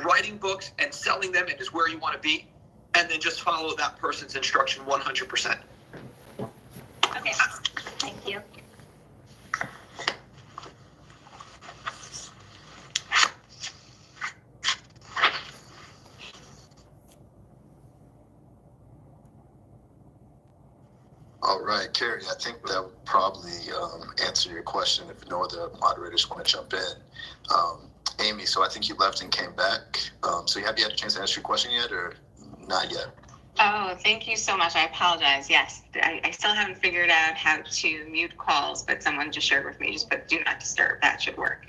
writing books and selling them is where you want to be, and then just follow that person's instruction 100%. Okay, thank you. All right, Carrie, I think that would probably answer your question if no other moderators want to jump in. Amy, so I think you left and came back. So have you had a chance to answer your question yet or not yet? Oh, thank you so much. I apologize. Yes, I still haven't figured out how to mute calls, but someone just shared with me, just put do not disturb. That should work.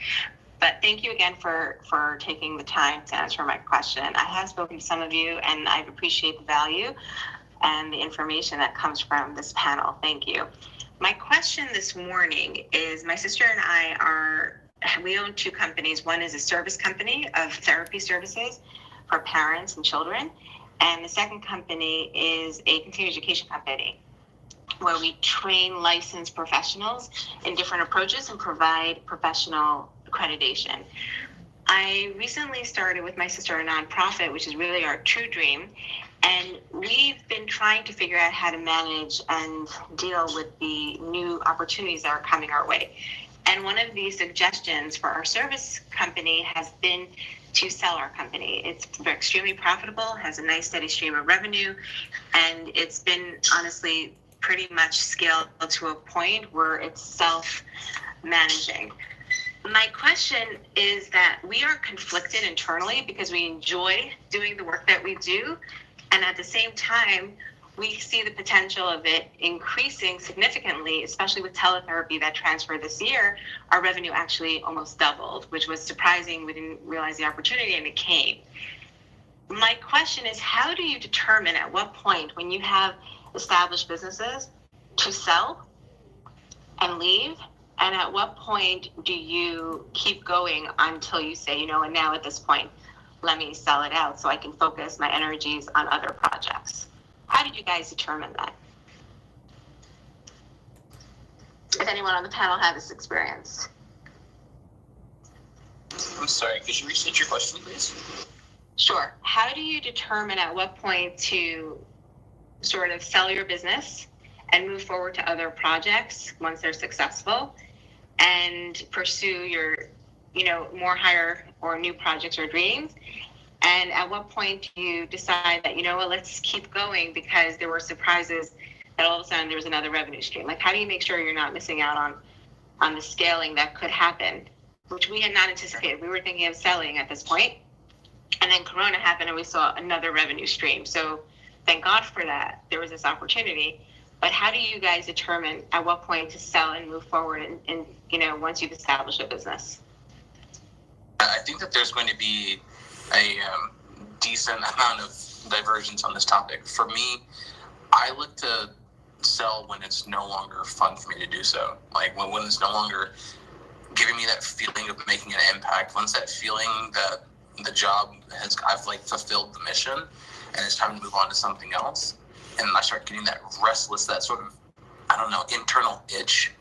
But thank you again for taking the time to answer my question. I have spoken to some of you, and I appreciate the value and the information that comes from this panel. Thank you. My question this morning is, my sister and I we own two companies. One is a service company of therapy services for parents and children. And the second company is a continuing education company where we train licensed professionals in different approaches and provide professional accreditation. I recently started with my sister a nonprofit, which is really our true dream. And we've been trying to figure out how to manage and deal with the new opportunities that are coming our way. And one of the suggestions for our service company has been to sell our company. It's extremely profitable, has a nice steady stream of revenue, and it's been honestly pretty much scaled to a point where it's self-managing. My question is that we are conflicted internally because we enjoy doing the work that we do, and at the same time, we see the potential of it increasing significantly, especially with teletherapy that transferred this year. Our revenue actually almost doubled, which was surprising. We didn't realize the opportunity, and it came. My question is, how do you determine at what point, when you have established businesses, to sell and leave? And at what point do you keep going until you say, and now at this point, let me sell it out so I can focus my energies on other projects? How did you guys determine that? If anyone on the panel has this experience. I'm sorry, could you restate your question, please? Sure. How do you determine at what point to sort of sell your business and move forward to other projects once they're successful and pursue your, more higher or new projects or dreams? And at what point do you decide that, let's keep going because there were surprises that all of a sudden there was another revenue stream? Like, how do you make sure you're not missing out on the scaling that could happen, which we had not anticipated? We were thinking of selling at this point, and then Corona happened and we saw another revenue stream. So thank God for that. There was this opportunity. But how do you guys determine at what point to sell and move forward and once you've established a business? I think that there's going to be a decent amount of divergence on this topic. For me, I look to sell when it's no longer fun for me to do so. Like when it's no longer giving me that feeling of making an impact. Once that feeling that the job I've fulfilled the mission and it's time to move on to something else. And I start getting that restless, that sort of, internal itch.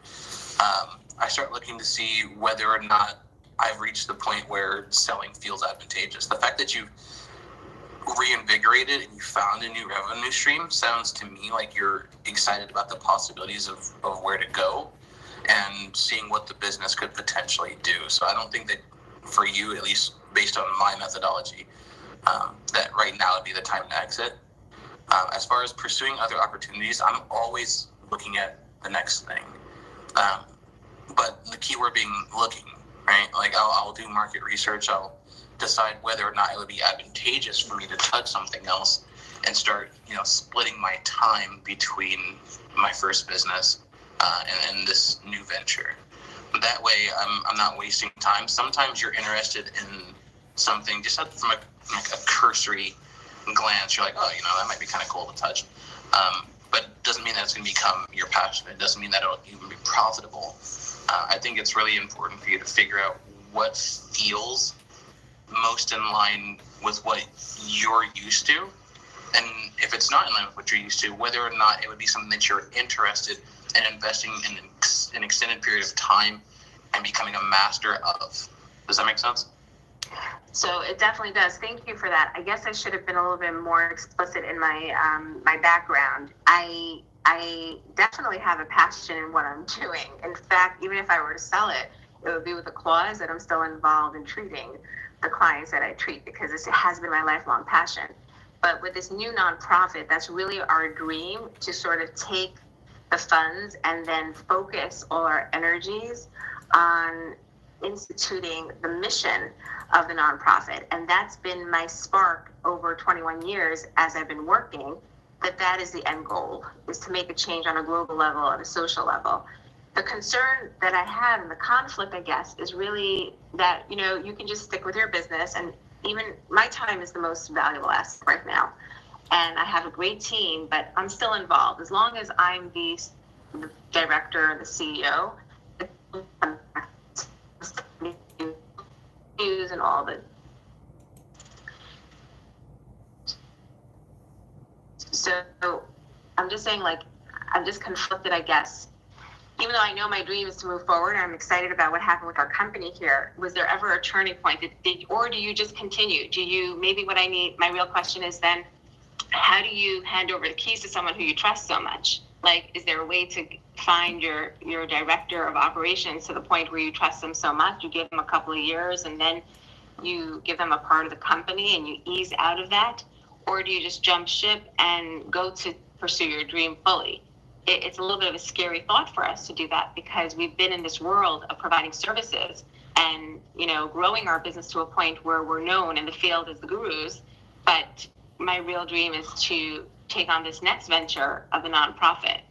I start looking to see whether or not I've reached the point where selling feels advantageous. The fact that you've reinvigorated and you found a new revenue stream sounds to me like you're excited about the possibilities of where to go and seeing what the business could potentially do. So I don't think that for you, at least based on my methodology, that right now would be the time to exit. As far as pursuing other opportunities, I'm always looking at the next thing. But the key word being looking. Right? Like I'll do market research. I'll decide whether or not it would be advantageous for me to touch something else and start, splitting my time between my first business and this new venture. That way, I'm not wasting time. Sometimes you're interested in something just from a cursory glance. You're like, oh, that might be kind of cool to touch. But it doesn't mean that it's going to become your passion. It doesn't mean that it'll even be profitable. I think it's really important for you to figure out what feels most in line with what you're used to. And if it's not in line with what you're used to, whether or not it would be something that you're interested in investing in an extended period of time and becoming a master of. Does that make sense? So it definitely does. Thank you for that. I guess I should have been a little bit more explicit in my my background. I definitely have a passion in what I'm doing. In fact, even if I were to sell it, it would be with the clause that I'm still involved in treating the clients that I treat, because it has been my lifelong passion. But with this new nonprofit, that's really our dream, to sort of take the funds and then focus all our energies on instituting the mission of the nonprofit. And that's been my spark over 21 years as I've been working, that is the end goal, is to make a change on a global level, on a social level. The concern that I have, and the conflict, I guess, is really that, you can just stick with your business, and even my time is the most valuable asset right now. And I have a great team, but I'm still involved. As long as I'm the director, the CEO, and all the. So I'm just saying, I'm just conflicted, I guess. Even though I know my dream is to move forward, I'm excited about what happened with our company here. Was there ever a turning point or do you just continue? Maybe what I need, my real question is then, how do you hand over the keys to someone who you trust so much? Is there a way to find your director of operations to the point where you trust them so much, you give them a couple of years and then you give them a part of the company and you ease out of that? Or do you just jump ship and go to pursue your dream fully? It's a little bit of a scary thought for us to do that, because we've been in this world of providing services and, growing our business to a point where we're known in the field as the gurus. But my real dream is to take on this next venture of the nonprofit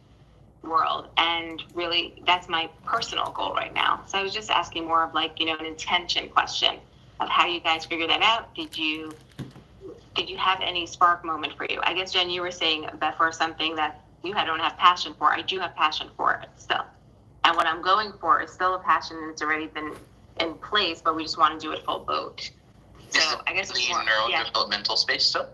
world. And really, that's my personal goal right now. So I was just asking more of an intention question of how you guys figure that out. Did you have any spark moment for you? I guess, Jen, you were saying that for something that you don't have passion for. I do have passion for it still. And what I'm going for is still a passion that's already been in place, but we just want to do it full boat. So I guess the it's more neurodevelopmental space still?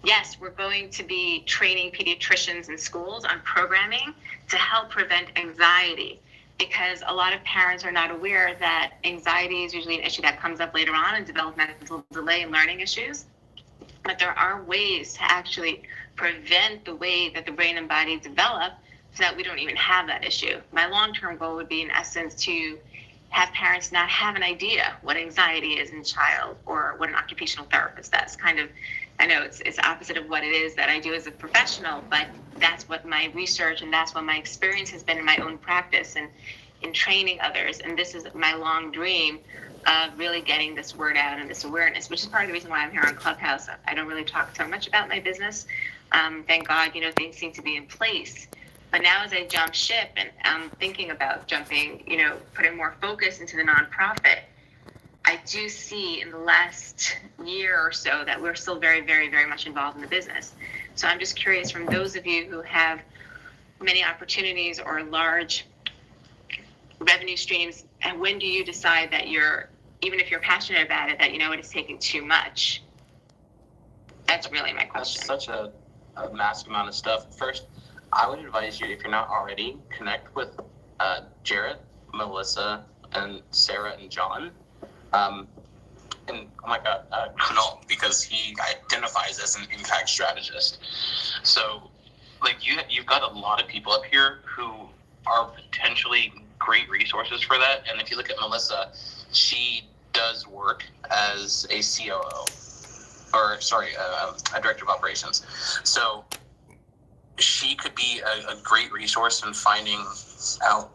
Yes, we're going to be training pediatricians in schools on programming to help prevent anxiety, because a lot of parents are not aware that anxiety is usually an issue that comes up later on in developmental delay and learning issues. But there are ways to actually prevent the way that the brain and body develop so that we don't even have that issue. My long-term goal would be, in essence, to have parents not have an idea what anxiety is in a child, or what an occupational therapist does. I know it's opposite of what it is that I do as a professional, but that's what my research and that's what my experience has been in my own practice and in training others. And this is my long dream of really getting this word out and this awareness, which is part of the reason why I'm here on Clubhouse. I don't really talk so much about my business. Thank God, things seem to be in place. But now as I jump ship and I'm thinking about jumping, putting more focus into the nonprofit, I do see in the last year or so that we're still very, very, very much involved in the business. So I'm just curious, from those of you who have many opportunities or large revenue streams, and when do you decide that even if you're passionate about it, that it is taking too much? That's really my question. That's such a massive amount of stuff. First, I would advise you, if you're not already, connect with Jarrett, Melissa, and Sarah and John. And oh my God, Kunal, because he identifies as an impact strategist. So, you've got a lot of people up here who are potentially great resources for that. And if you look at Melissa, she does work as a COO, a director of operations. So she could be a great resource in finding out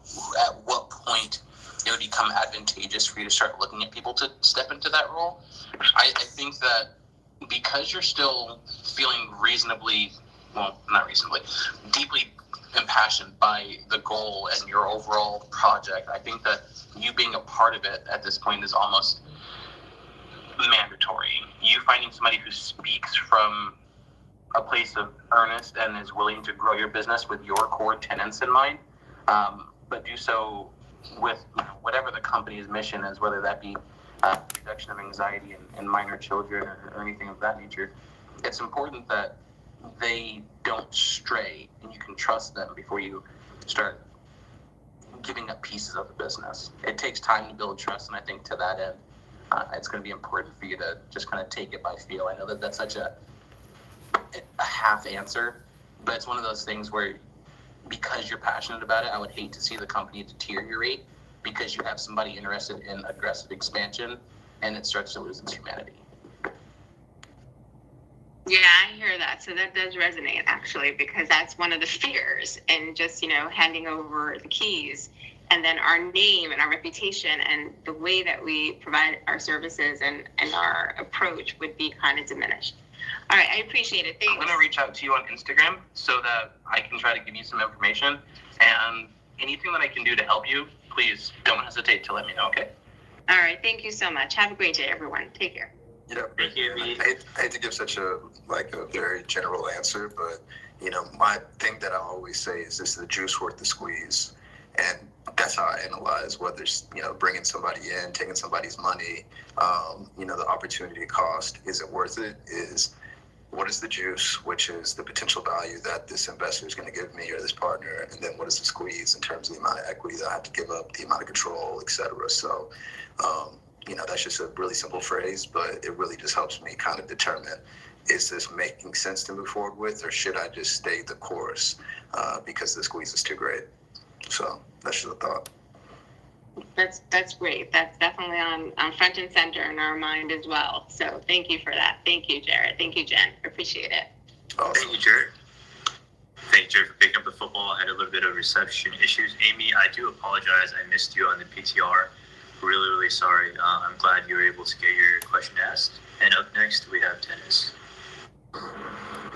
at what point it would become advantageous for you to start looking at people to step into that role. I think that because you're still feeling deeply impassioned by the goal and your overall project, I think that you being a part of it at this point is almost mandatory. You finding somebody who speaks from a place of earnest and is willing to grow your business with your core tenets in mind, but do so with whatever the company's mission is, whether that be reduction of anxiety in minor children or anything of that nature. It's important that they don't stray and you can trust them before you start giving up pieces of the business. It takes time to build trust, and I think to that end, it's going to be important for you to just kind of take it by feel. I know that that's such a half answer, but it's one of those things where because you're passionate about it, I would hate to see the company deteriorate because you have somebody interested in aggressive expansion and it starts to lose its humanity. Yeah, I hear that. So that does resonate actually, because that's one of the fears, and just, handing over the keys, and then our name and our reputation and the way that we provide our services and our approach would be kind of diminished. All right, I appreciate it. I'm Thanks. going to reach out to you on Instagram so that I can try to give you some information, and anything that I can do to help you, please don't hesitate to let me know, okay? All right, thank you so much. Have a great day, everyone. Take care. Yeah, Thank you. I hate to give such a very general answer, but my thing that I always say is the juice worth the squeeze, and that's how I analyze whether it's bringing somebody in, taking somebody's money, the opportunity cost, is it worth it? Is what is the juice, which is the potential value that this investor is going to give me or this partner, and then what is the squeeze in terms of the amount of equity that I have to give up, the amount of control, etc. So. That's just a really simple phrase, but it really just helps me kind of determine, is this making sense to move forward with, or should I just stay the course because the squeeze is too great? So that's just a thought. That's great. That's definitely on front and center in our mind as well. So thank you for that. Thank you, Jared. Thank you, Jen. Appreciate it. Awesome. Thank you, Jared. Thank you, Jared, for picking up the football. I had a little bit of reception issues. Amy, I do apologize. I missed you on the PTR. Really, really sorry. I'm glad you were able to get your question asked. And up next, we have Dennis.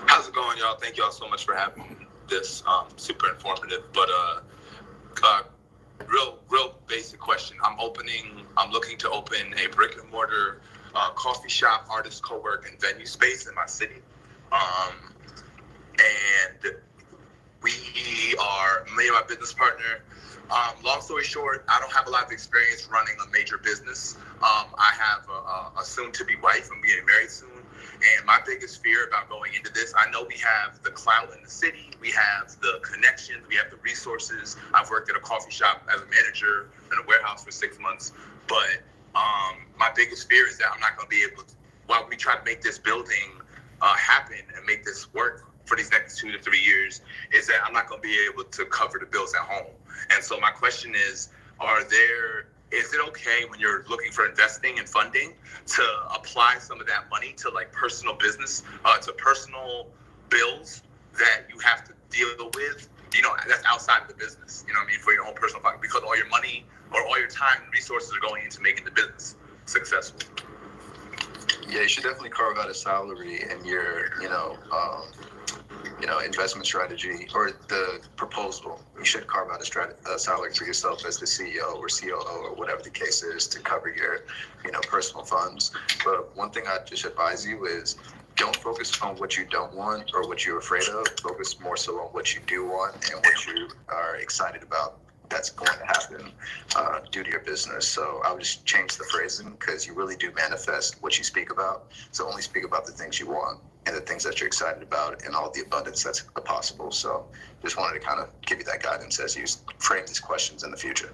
How's it going, y'all? Thank y'all so much for having this. Super informative, but real basic question. I'm looking to open a brick and mortar coffee shop, artist co-work, and venue space in my city. And me and my business partner. Long story short, I don't have a lot of experience running a major business. I have a soon-to-be wife. I'm getting married soon. And my biggest fear about going into this, I know we have the clout in the city. We have the connections. We have the resources. I've worked at a coffee shop as a manager in a warehouse for 6 months. But my biggest fear is that I'm not going to be able to, while we try to make this building happen and make this work for these next 2 to 3 years, is that I'm not going to be able to cover the bills at home. And so my question is it okay when you're looking for investing and funding to apply some of that money to personal business, to personal bills that you have to deal with, that's outside of the business, for your own personal pocket, because all your money or all your time and resources are going into making the business successful? Yeah, you should definitely carve out a salary in your, investment strategy or the proposal. You should carve out a salary for yourself as the CEO or COO or whatever the case is to cover your, personal funds. But one thing I just advise you is don't focus on what you don't want or what you're afraid of. Focus more so on what you do want and what you are excited about that's going to happen due to your business. So I would just change the phrasing, because you really do manifest what you speak about. So only speak about the things you want and the things that you're excited about and all the abundance that's possible. So just wanted to kind of give you that guidance as you frame these questions in the future.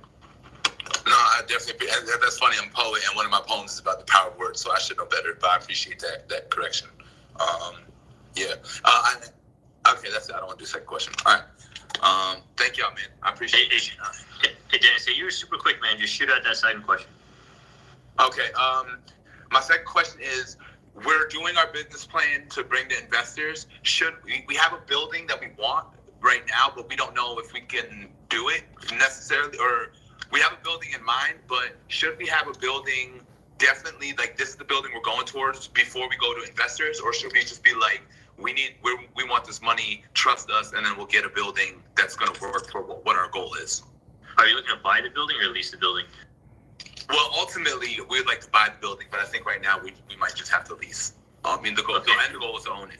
No, I definitely, that's funny. I'm a poet, and one of my poems is about the power of words, so I should know better, but I appreciate that correction. Okay, that's it. I don't want to do a second question. All right. Thank y'all, man. I appreciate it. Hey, Dennis, you were super quick, man. Just shoot out that second question. Okay. My second question is, we're doing our business plan to bring the investors. Should we have a building that we want right now, but we don't know if we can do it necessarily, or we have a building in mind, but should we have a building definitely this is the building we're going towards before we go to investors, or should we just be we want this money, trust us, and then we'll get a building that's going to work for what our goal is? Are you looking to buy the building or lease the building? Well, ultimately, we'd like to buy the building, but I think right now we might just have to lease. The end goal is to own it.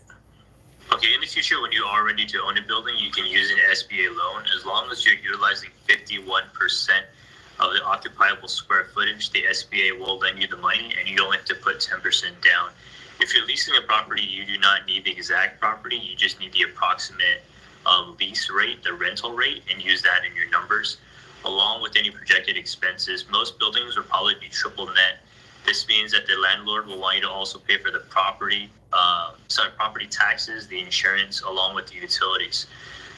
Okay, in the future, when you are ready to own a building, you can use an SBA loan. As long as you're utilizing 51% of the occupiable square footage, the SBA will lend you the money, and you only have to put 10% down. If you're leasing a property, you do not need the exact property. You just need the approximate lease rate, the rental rate, and use that in your numbers, along with any projected expenses. Most buildings will probably be triple net This means that the landlord will want you to also pay for the property taxes, the insurance, along with the utilities.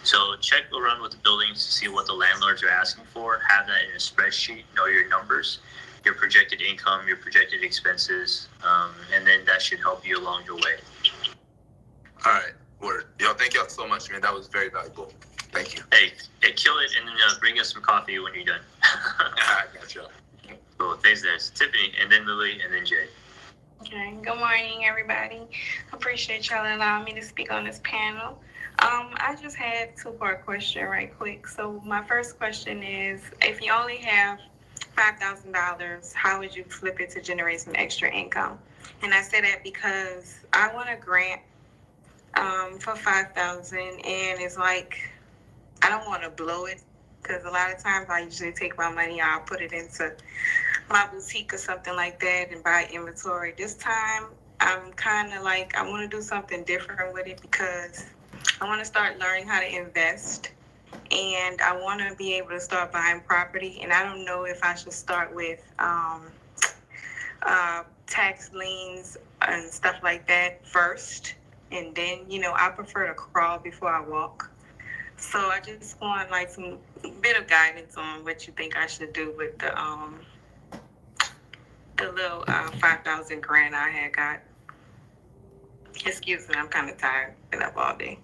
So check around with the buildings to see what the landlords are asking for. Have that in a spreadsheet. Know your numbers, your projected income, your projected expenses, and then that should help you along your way. All right, word. Yo, thank y'all so much, man. That was very valuable. Thank you. Hey, kill it, and then bring us some coffee when you're done. I got you. Cool. Thanks, guys. Tiffany, and then Lily, and then Jay. Okay, good morning, everybody. Appreciate y'all allowing me to speak on this panel. I just had a two-part question right quick. So my first question is, if you only have $5,000, how would you flip it to generate some extra income? And I say that because I want a grant for $5,000, and it's like, I don't want to blow it, because a lot of times I usually take my money, I'll put it into my boutique or something like that and buy inventory. This time, I'm kind of like, I want to do something different with it, because I want to start learning how to invest, and I want to be able to start buying property. And I don't know if I should start with tax liens and stuff like that first, and then, I prefer to crawl before I walk. So I just want like some bit of guidance on what you think I should do with the little 5,000 grant I had got. Excuse me, I'm kind of tired. Been up all day.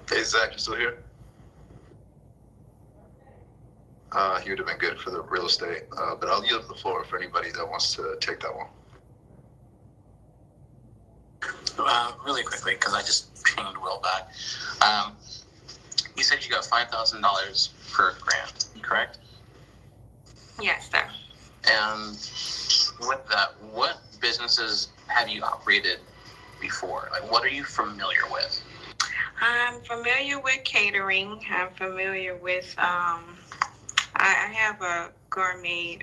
Hey, Zach, you still here? He would have been good for the real estate, but I'll yield the floor for anybody that wants to take that one. Really quickly, because I just pinged Will back. You said you got $5,000 per grant, correct? Yes, sir. And with that, what businesses have you operated before? Like, what are you familiar with? I'm familiar with catering. I'm familiar with, I have a gourmet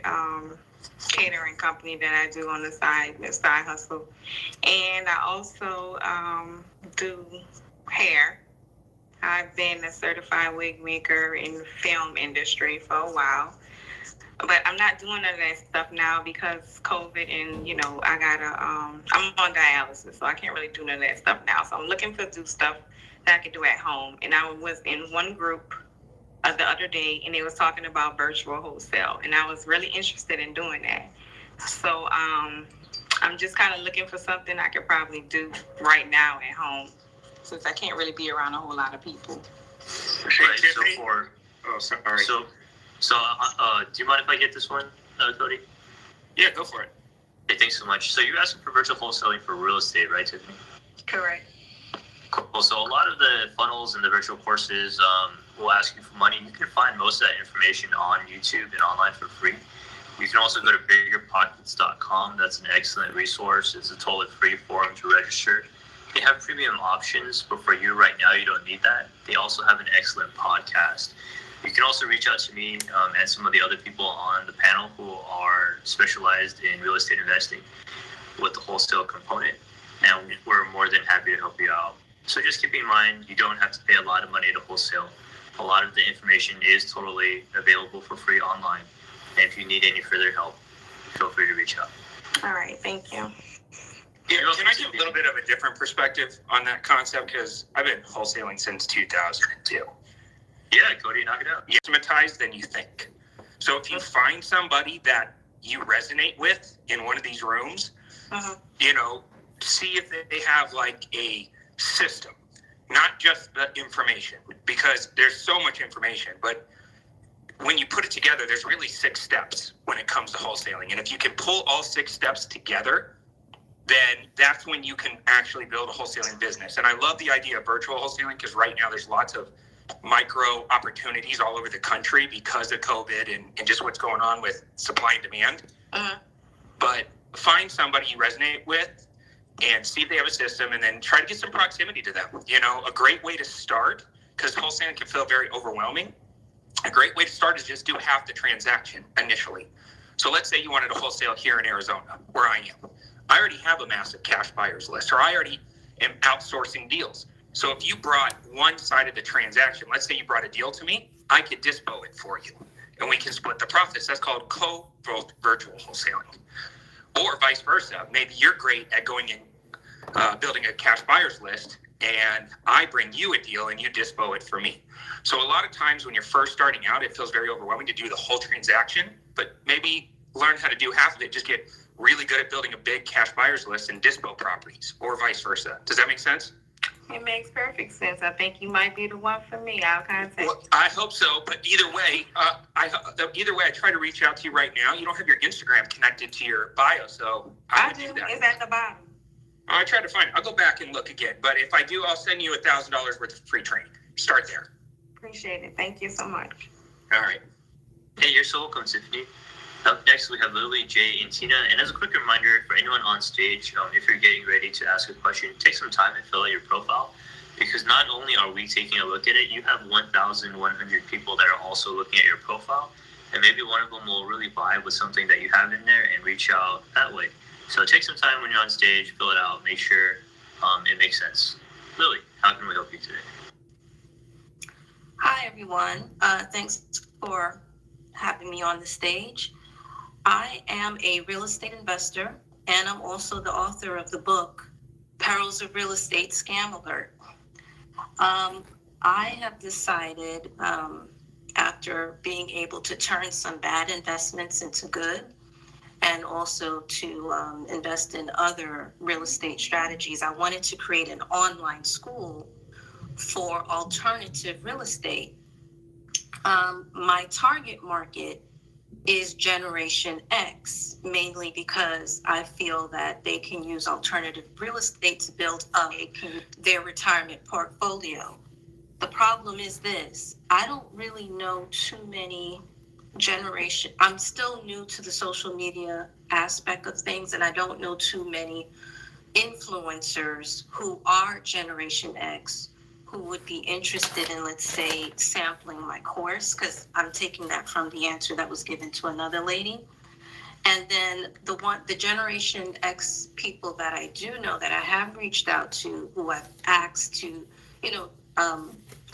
catering company that I do on the side hustle. And I also do hair. I've been a certified wig maker in the film industry for a while. But I'm not doing none of that stuff now because COVID, and I gotta I'm on dialysis, so I can't really do none of that stuff now. So I'm looking to do stuff that I can do at home. And I was in one group the other day, and they was talking about virtual wholesale, and I was really interested in doing that. So I'm just kind of looking for something I could probably do right now at home, since I can't really be around a whole lot of people. Right, So do you mind if I get this one, Cody? Yeah, go for it. Hey, thanks so much. So you're asking for virtual wholesaling for real estate, right, Tiffany? Correct. Cool. So a lot of the funnels and the virtual courses will ask you for money. You can find most of that information on YouTube and online for free. You can also go to biggerpockets.com. That's an excellent resource. It's a totally free forum to register. They have premium options, but for you right now, you don't need that. They also have an excellent podcast. You can also reach out to me and some of the other people on the panel who are specialized in real estate investing with the wholesale component, and we're more than happy to help you out. So just keep in mind, you don't have to pay a lot of money to wholesale. A lot of the information is totally available for free online. And if you need any further help, feel free to reach out. All right, thank you. Yeah, can I give a little bit of a different perspective on that concept? Because I've been wholesaling since 2002. Yeah, Cody, knock it out. Systematized than you think. So if you find somebody that you resonate with in one of these rooms, see if they have like a system, not just the information, because there's so much information, but when you put it together, there's really 6 steps when it comes to wholesaling. And if you can pull all 6 steps together, then that's when you can actually build a wholesaling business. And I love the idea of virtual wholesaling, because right now there's lots of micro opportunities all over the country because of COVID and just what's going on with supply and demand. But find somebody you resonate with and see if they have a system, and then try to get some proximity to them. A great way to start, because wholesaling can feel very overwhelming, a great way to start is just do half the transaction initially. So let's say you wanted to wholesale here in Arizona, where I am. I already have a massive cash buyers list, or I already am outsourcing deals. So if you brought one side of the transaction, let's say you brought a deal to me, I could dispo it for you, and we can split the profits. That's called co-virtual wholesaling. Or vice versa. Maybe you're great at going and building a cash buyer's list, and I bring you a deal and you dispo it for me. So a lot of times when you're first starting out, it feels very overwhelming to do the whole transaction, but maybe learn how to do half of it. Just get really good at building a big cash buyer's list and dispo properties, or vice versa. Does that make sense? It makes perfect sense. I think you might be the one for me. I'll contact you. Well, I hope so, but either way, I try to reach out to you right now. You don't have your Instagram connected to your bio, so I would do that. It's at the bottom. I tried to find it. I'll go back and look again, but if I do, I'll send you $1,000 worth of free training. Start there. Appreciate it. Thank you so much. All right. Hey, you're so welcome, Tiffany. Up next, we have Lily, Jay, and Tina. And as a quick reminder for anyone on stage, if you're getting ready to ask a question, take some time and fill out your profile. Because not only are we taking a look at it, you have 1,100 people that are also looking at your profile. And maybe one of them will really vibe with something that you have in there and reach out that way. So take some time when you're on stage, fill it out, make sure it makes sense. Lily, how can we help you today? Hi, everyone. Thanks for having me on the stage. I am a real estate investor, and I'm also the author of the book, Perils of Real Estate Scam Alert. I have decided, after being able to turn some bad investments into good, and also to invest in other real estate strategies, I wanted to create an online school for alternative real estate. My target market is Generation X, mainly because I feel that they can use alternative real estate to build up their retirement portfolio. The problem is this: I don't really know too many I'm still new to the social media aspect of things, and I don't know too many influencers who are Generation X who would be interested in, let's say, sampling my course, because I'm taking that from the answer that was given to another lady. And then the Generation X people that I do know that I have reached out to, who I've asked to,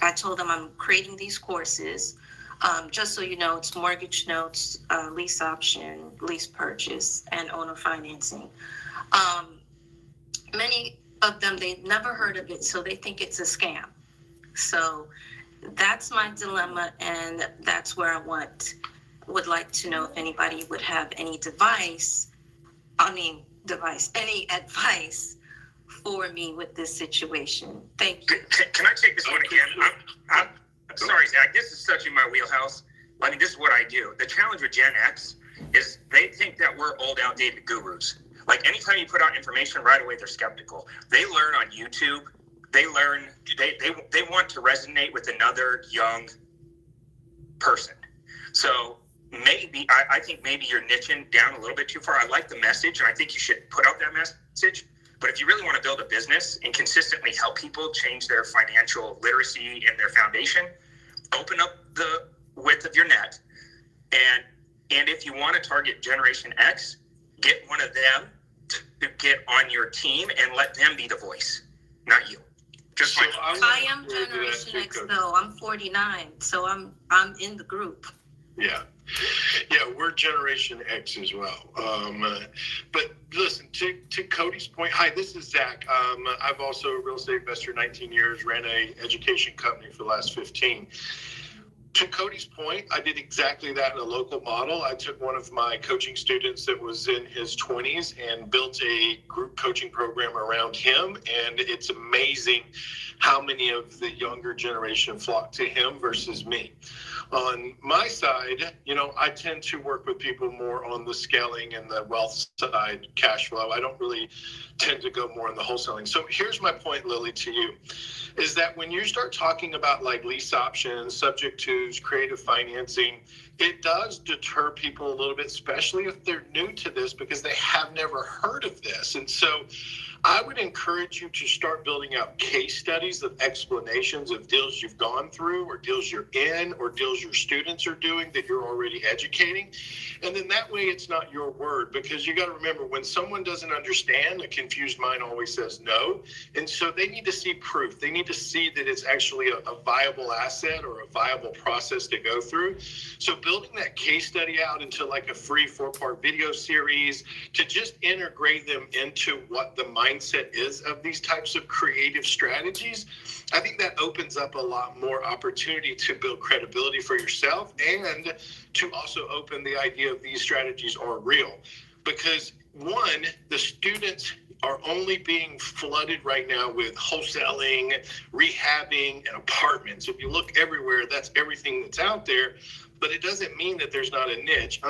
I told them I'm creating these courses. Just so you know, it's mortgage notes, lease option, lease purchase, and owner financing. Many of them, they've never heard of it, so they think it's a scam. So that's my dilemma, and that's where I would like to know if anybody would have any advice for me with this situation. Thank you. Can I take this one again? I'm sorry, Zach, this is such in my wheelhouse. I mean, this is what I do. The challenge with Gen X is they think that we're old, outdated gurus. Like, anytime you put out information, right away they're skeptical. They learn on YouTube. They want to resonate with another young person. So maybe, I think maybe you're niching down a little bit too far. I like the message, and I think you should put out that message. But if you really want to build a business and consistently help people change their financial literacy and their foundation, open up the width of your net. And if you want to target Generation X, get one of them to get on your team and let them be the voice, not you. Just so I am Generation X, though. I'm 49, so I'm in the group. Yeah, we're Generation X as well. But listen, to Cody's point, hi, this is Zach. I've also a real estate investor, 19 years, ran a education company for the last 15. To Cody's point, I did exactly that in a local model. I took one of my coaching students that was in his 20s and built a group coaching program around him. And it's amazing how many of the younger generation flock to him versus me. On my side, I tend to work with people more on the scaling and the wealth side, cash flow. I don't really tend to go more on the wholesaling. So here's my point, Lily, to you, is that when you start talking about like lease options, subject tos, creative financing, it does deter people a little bit, especially if they're new to this because they have never heard of this. And so I would encourage you to start building out case studies of explanations of deals you've gone through or deals you're in or deals your students are doing that you're already educating. And then that way it's not your word, because you got to remember, when someone doesn't understand, a confused mind always says no. And so they need to see proof. They need to see that it's actually a viable asset or a viable process to go through. So building that case study out into like a free 4-part video series to just integrate them into what the mindset is of these types of creative strategies, I think that opens up a lot more opportunity to build credibility for yourself and to also open the idea of these strategies are real. Because one, the students are only being flooded right now with wholesaling, rehabbing, and apartments. If you look everywhere, that's everything that's out there. But it doesn't mean that there's not a niche.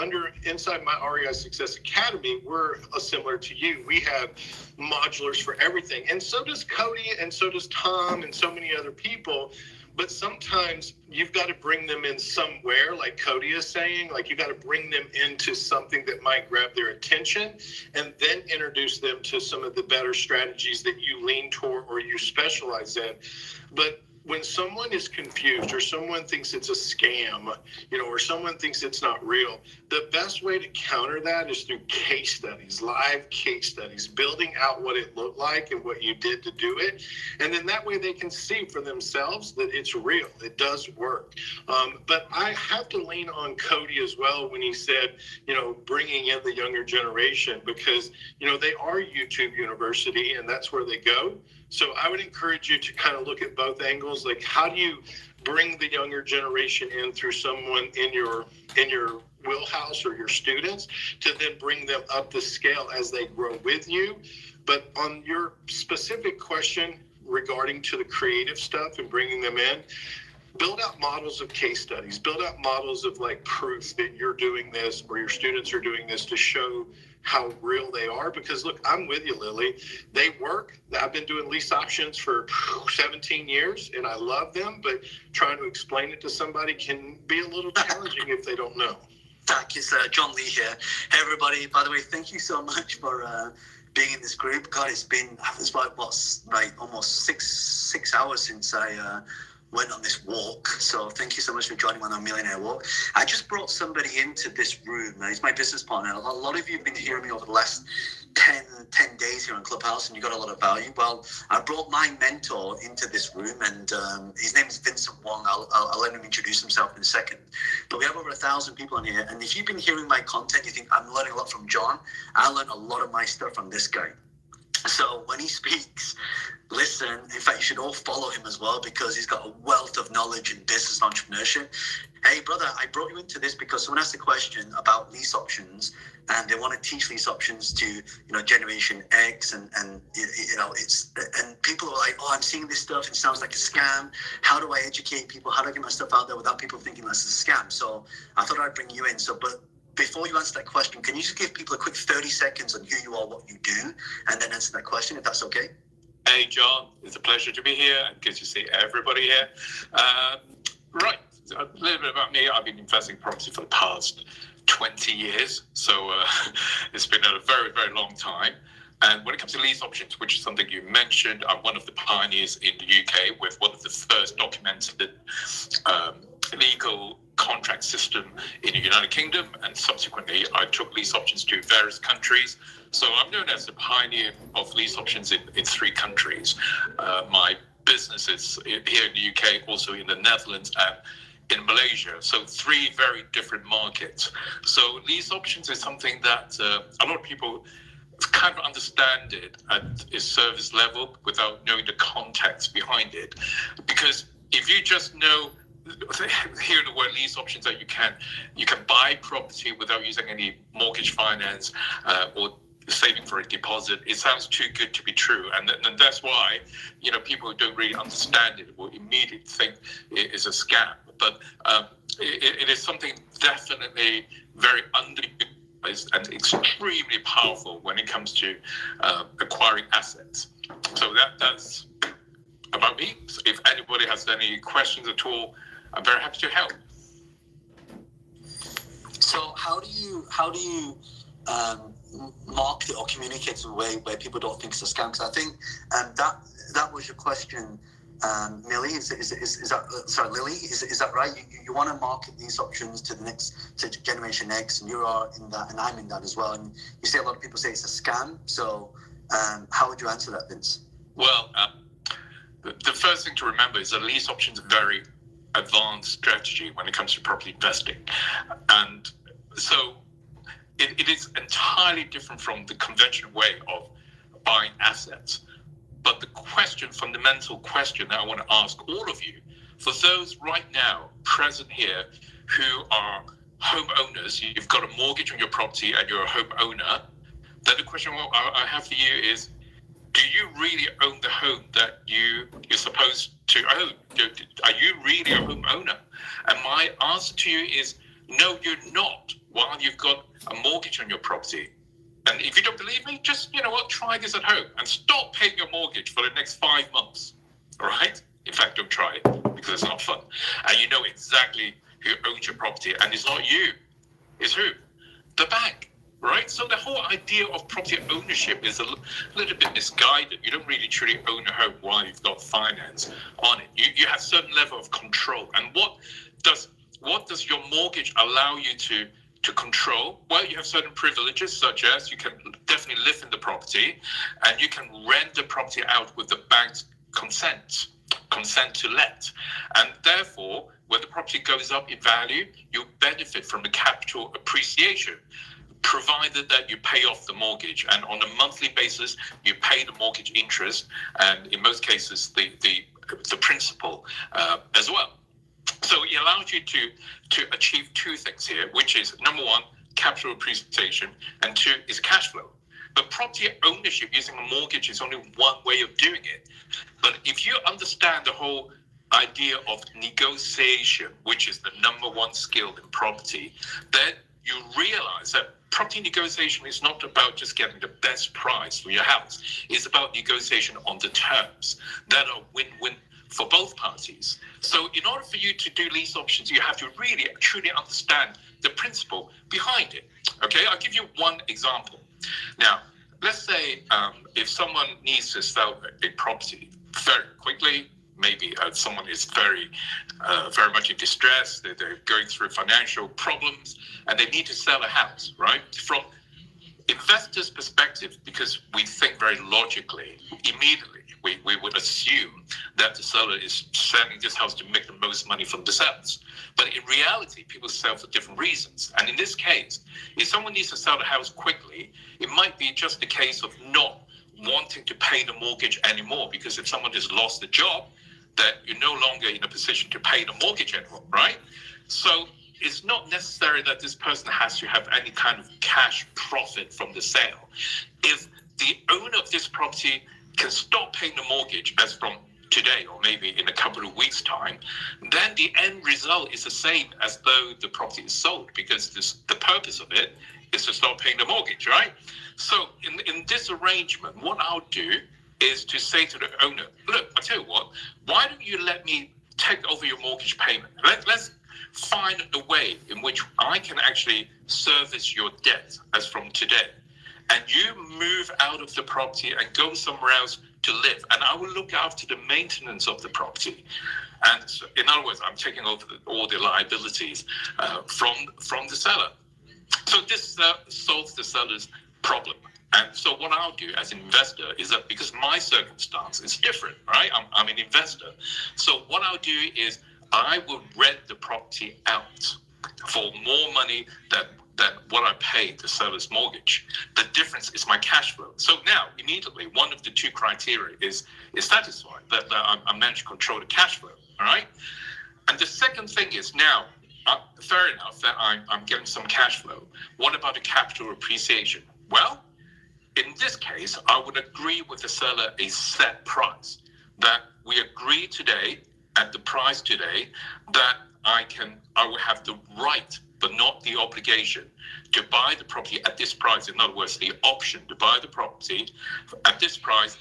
Inside my REI Success Academy, we're similar to you. We have modulars for everything. And so does Cody, and so does Tom, and so many other people. But sometimes you've got to bring them in somewhere, like Cody is saying, like you got to bring them into something that might grab their attention and then introduce them to some of the better strategies that you lean toward or you specialize in. But when someone is confused or someone thinks it's a scam, or someone thinks it's not real, the best way to counter that is through case studies, live case studies, building out what it looked like and what you did to do it. And then that way they can see for themselves that it's real. It does work. But I have to lean on Cody as well when he said, bringing in the younger generation, because, they are YouTube University and that's where they go. So I would encourage you to kind of look at both angles. Like, how do you bring the younger generation in through someone in your wheelhouse or your students to then bring them up the scale as they grow with you? But on your specific question regarding to the creative stuff and bringing them in, build out models of case studies, build out models of like proof that you're doing this or your students are doing this to show how real they are. Because look, I'm with you, Lily. They work. I've been doing lease options for 17 years and I love them, but trying to explain it to somebody can be a little challenging if they don't know. Zach, it's John Lee here. Hey everybody, by the way, thank you so much for being in this group. God, it's like almost six hours since I went on this walk. So thank you so much for joining me on our Millionaire walk. I just brought somebody into this room. He's my business partner. A lot of you have been hearing me over the last 10 days here on Clubhouse, and you got a lot of value. Well, I brought my mentor into this room, and his name is Vincent Wong. I'll let him introduce himself in a second. But we have over 1,000 people in here, and if you've been hearing my content, you think I'm learning a lot from John. I learned a lot of my stuff from this guy. So when he speaks, listen. In fact, you should all follow him as well, because he's got a wealth of knowledge in business and entrepreneurship. Hey, brother, I brought you into this because someone asked a question about lease options, and they want to teach lease options to Generation X, and people are like, oh, I'm seeing this stuff and it sounds like a scam. How do I educate people? How do I get my stuff out there without people thinking this is a scam? So I thought I'd bring you in. But before you answer that question, can you just give people a quick 30 seconds on who you are, what you do, and then answer that question, if that's okay? Hey, John, it's a pleasure to be here and good to see everybody here. Right, a little bit about me. I've been investing in property for the past 20 years, so it's been a very, very long time. And when it comes to lease options, which is something you mentioned, I'm one of the pioneers in the UK with one of the first documented legal contract system in the United Kingdom, and subsequently I took lease options to various countries. So I'm known as the pioneer of lease options in 3 countries. My business is here in the UK, also in the Netherlands and in Malaysia. So 3 very different markets. So lease options is something that a lot of people kind of understand it at its service level without knowing the context behind it. Because if you just hear the word lease options, that you can buy property without using any mortgage finance or saving for a deposit, it sounds too good to be true, and that's why people who don't really understand it will immediately think it is a scam. But it is something definitely very underutilized and extremely powerful when it comes to acquiring assets. So that's about me. So if anybody has any questions at all, I'm very happy to help. So how do you market it or communicate it in a way where people don't think it's a scam? Because I think that was your question, Millie. Is that sorry, Lily? Is that right? You want to market these options to Generation X, and you are in that, and I'm in that as well. And you say a lot of people say it's a scam. So how would you answer that, Vince? Well, the first thing to remember is that lease options are very advanced strategy when it comes to property investing, and so it is entirely different from the conventional way of buying assets. But the fundamental question that I want to ask all of you, for those right now present here who are homeowners, you've got a mortgage on your property and you're a homeowner, then the question I have for you is, do you really own the home that you're supposed to own? Are you really a homeowner? And my answer to you is, no, you're not, while you've got a mortgage on your property. And if you don't believe me, just, try this at home and stop paying your mortgage for the next 5 months. All right? In fact, don't try it because it's not fun. And you know exactly who owns your property. And it's not you. It's who? The bank. Right? So the whole idea of property ownership is a little bit misguided. You don't really truly own a home while you've got finance on it. You have certain level of control. And what does your mortgage allow you to control? Well, you have certain privileges, such as you can definitely live in the property and you can rent the property out with the bank's consent to let. And therefore, when the property goes up in value, you benefit from the capital appreciation, provided that you pay off the mortgage, and on a monthly basis you pay the mortgage interest, and in most cases the principal as well. So it allows you to achieve two things here, which is, number one, capital appreciation, and two is cash flow. But property ownership using a mortgage is only one way of doing it. But if you understand the whole idea of negotiation, which is the number one skill in property, then you realize that property negotiation is not about just getting the best price for your house. It's about negotiation on the terms that are win-win for both parties. So in order for you to do lease options, you have to really truly understand the principle behind it. Okay, I'll give you one example. Now, let's say if someone needs to sell a property very quickly, maybe someone is very much in distress, they're going through financial problems, and they need to sell a house, right? From investors' perspective, because we think very logically, immediately, we would assume that the seller is selling this house to make the most money from the sales. But in reality, people sell for different reasons. And in this case, if someone needs to sell the house quickly, it might be just a case of not wanting to pay the mortgage anymore, because if someone has lost the job, that you're no longer in a position to pay the mortgage anymore, right? So it's not necessary that this person has to have any kind of cash profit from the sale. If the owner of this property can stop paying the mortgage as from today or maybe in a couple of weeks' time, then the end result is the same as though the property is sold, because the purpose of it is to stop paying the mortgage, right? So in this arrangement, what I'll do is to say to the owner, look, I tell you what, why don't you let me take over your mortgage payment? Let's find a way in which I can actually service your debt as from today. And you move out of the property and go somewhere else to live. And I will look after the maintenance of the property. And so, in other words, I'm taking over all the liabilities from the seller. So this solves the seller's problem. And so what I'll do as an investor is that, because my circumstance is different, right? I'm an investor. So what I'll do is I will rent the property out for more money than what I paid the seller's mortgage. The difference is my cash flow. So now, immediately, one of the two criteria is satisfied, that I managed to control the cash flow, all right? And the second thing is, now, fair enough that I'm getting some cash flow. What about the capital appreciation? Well, in this case, I would agree with the seller a set price, that we agree today at the price today that I will have the right, but not the obligation, to buy the property at this price. In other words, the option to buy the property at this price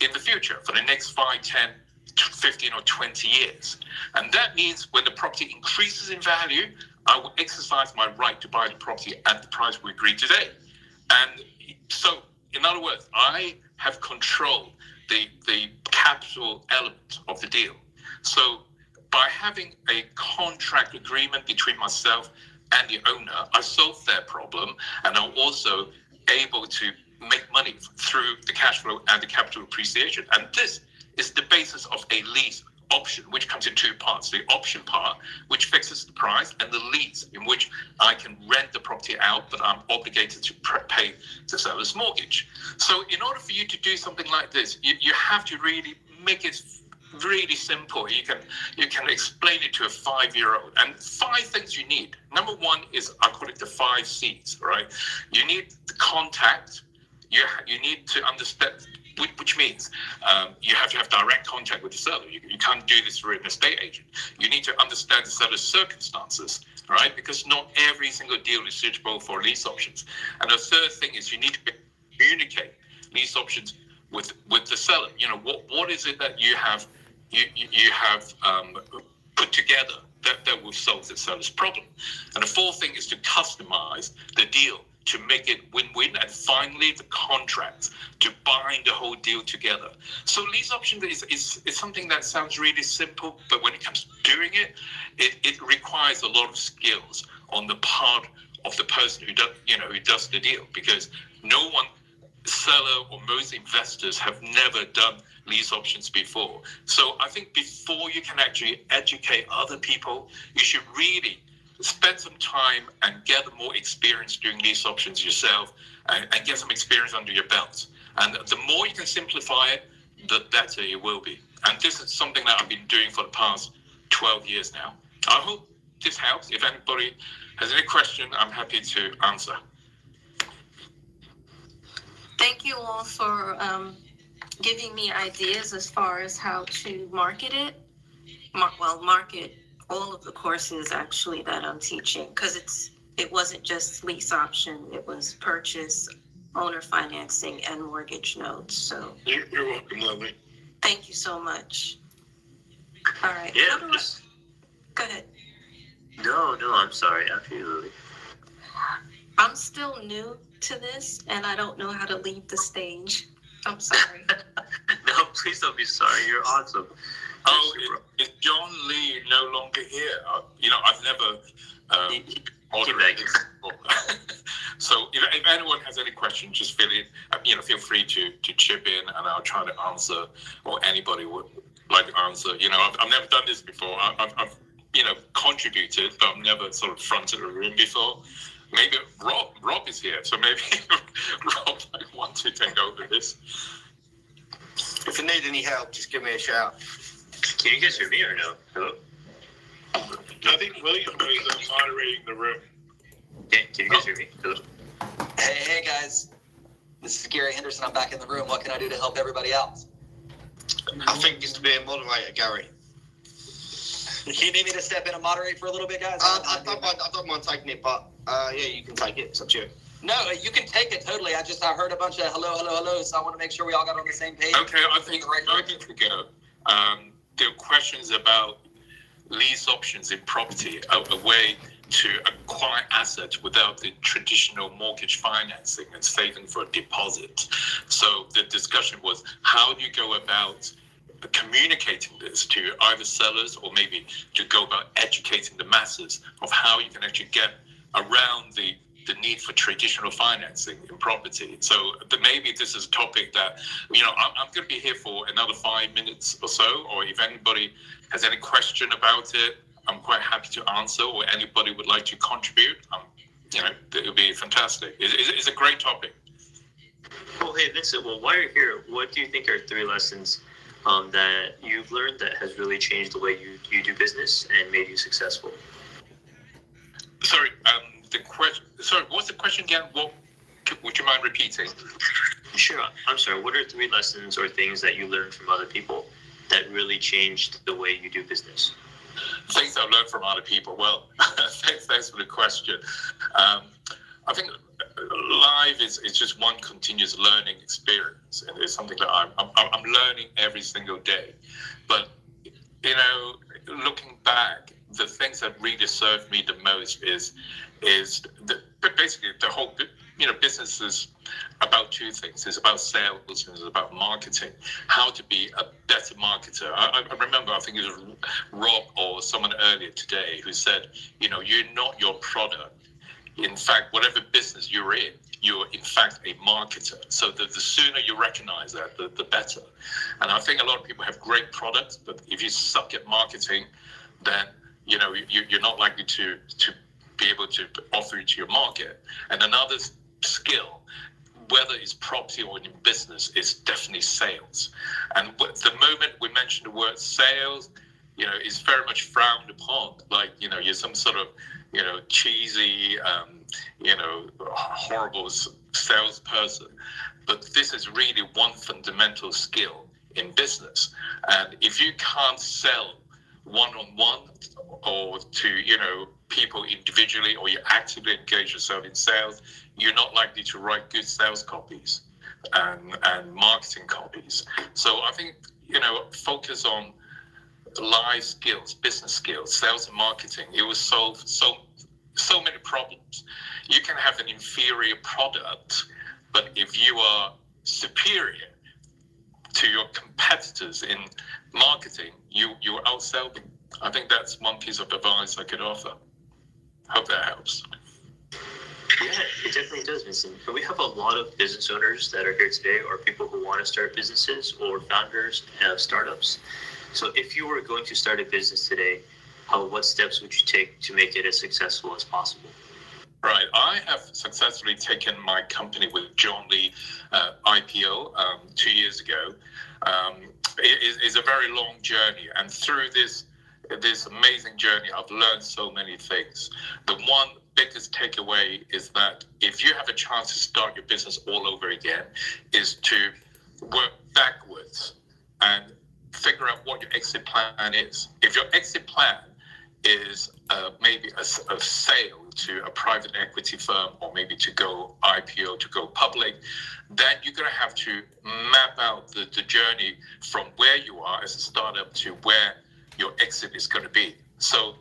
in the future for the next 5, 10, 15 or 20 years. And that means when the property increases in value, I will exercise my right to buy the property at the price we agreed today. And so, in other words, I have controlled the capital element of the deal. So by having a contract agreement between myself and the owner, I solved their problem, and I'm also able to make money through the cash flow and the capital appreciation. And this is the basis of a lease option, which comes in two parts: the option part, which fixes the price, and the lease, in which I can rent the property out, but I'm obligated to pay the seller's mortgage. So in order for you to do something like this, you have to really make it really simple. You can explain it to a 5-year-old. And 5 things you need. Number 1 is, I call it the 5 C's, right? You need the contact. You need to understand, which means you have to have direct contact with the seller. You can't do this through an estate agent. You need to understand the seller's circumstances, right? Because not every single deal is suitable for lease options. And the third thing is you need to communicate lease options with the seller. You know, what is it that you have put together that will solve the seller's problem. And the fourth thing is to customize the deal to make it win-win, and finally the contract to bind the whole deal together. So lease option is something that sounds really simple, but when it comes to doing it, it requires a lot of skills on the part of the person who does the deal, because no one, seller or most investors, have never done lease options before. So I think before you can actually educate other people, you should really spend some time and get more experience doing lease options yourself, and get some experience under your belt. And the more you can simplify it, the better it will be. And this is something that I've been doing for the past 12 years now. I hope this helps. If anybody has any question, I'm happy to answer. Thank you all for giving me ideas as far as how to market it. Market all of the courses actually that I'm teaching, because it wasn't just lease option, it was purchase, owner financing, and mortgage notes. So you're welcome, Lovely. Thank you so much. All right. Yeah. Go ahead. No, I'm sorry. After you, Lily. I'm still new to this, and I don't know how to leave the stage. I'm sorry. No, please don't be sorry. You're awesome. Oh, is John Lee no longer here? I've never moderated before. So if anyone has any questions, just feel free to chip in, and I'll try to answer, or anybody would like to answer. I've never done this before. I've contributed, but I've never sort of fronted a room before. Maybe Rob is here, so maybe Rob might want to take over this. If you need any help, just give me a shout. Can you guys hear me or no? Hello? I think William was moderating the room. Can you guys hear me? Hello? Hey guys, this is Gary Henderson. I'm back in the room. What can I do to help everybody out? I think it's to be a moderator, Gary. You need me to step in and moderate for a little bit, guys? I don't mind taking it, but yeah, you can take it. It's up to you. No, you can take it totally. I heard a bunch of hello, so I want to make sure we all got on the same page. Okay, I think to go. There are questions about lease options in property, a way to acquire assets without the traditional mortgage financing and saving for a deposit. So the discussion was, how do you go about communicating this to either sellers, or maybe to go about educating the masses of how you can actually get around the need for traditional financing in property. So maybe this is a topic that, I'm going to be here for another 5 minutes or so, or if anybody has any question about it, I'm quite happy to answer, or anybody would like to contribute. It would be fantastic. It's a great topic. Well, hey, Vincent, while you're here, what do you think are 3 lessons that you've learned that has really changed the way you do business and made you successful? Sorry, what's the question again? What would you mind repeating? Sure. I'm sorry. What are 3 lessons or things that you learned from other people that really changed the way you do business? Things I've learned from other people. Well, thanks for the question. I think life is just one continuous learning experience, and it's something that I'm learning every single day. But looking back, the things that really served me the most is basically the whole business is about two things. It's about sales and it's about marketing. How to be a better marketer. I remember, I think it was Rob or someone earlier today who said, you're not your product. In fact, whatever business you're in, you're in fact a marketer. So the sooner you recognize that, the better. And I think a lot of people have great products, but if you suck at marketing, then you're not likely to be able to offer it to your market. And another skill, whether it's property or in business, is definitely sales. And the moment we mention the word sales, is very much frowned upon. Like, you're some sort of, cheesy, horrible salesperson. But this is really one fundamental skill in business. And if you can't sell one-on-one or to, people individually, or you actively engage yourself in sales, you're not likely to write good sales copies and marketing copies. So I think, focus on live skills, business skills, sales and marketing. It will solve so many problems. You can have an inferior product, but if you are superior to your competitors in marketing, you outsell them. I think that's one piece of advice I could offer. Hope that helps. Yeah, it definitely does, Vincent. And we have a lot of business owners that are here today, or people who want to start businesses, or founders of startups. So if you were going to start a business today, what steps would you take to make it as successful as possible? Right. I have successfully taken my company with John Lee IPO 2 years ago. It's a very long journey. And through this amazing journey, I've learned so many things. The one biggest takeaway is that if you have a chance to start your business all over again, is to work backwards and figure out what your exit plan is. If your exit plan is maybe a sale to a private equity firm, or maybe to go IPO, to go public, then you're going to have to map out the journey from where you are as a startup to where your exit is going to be. So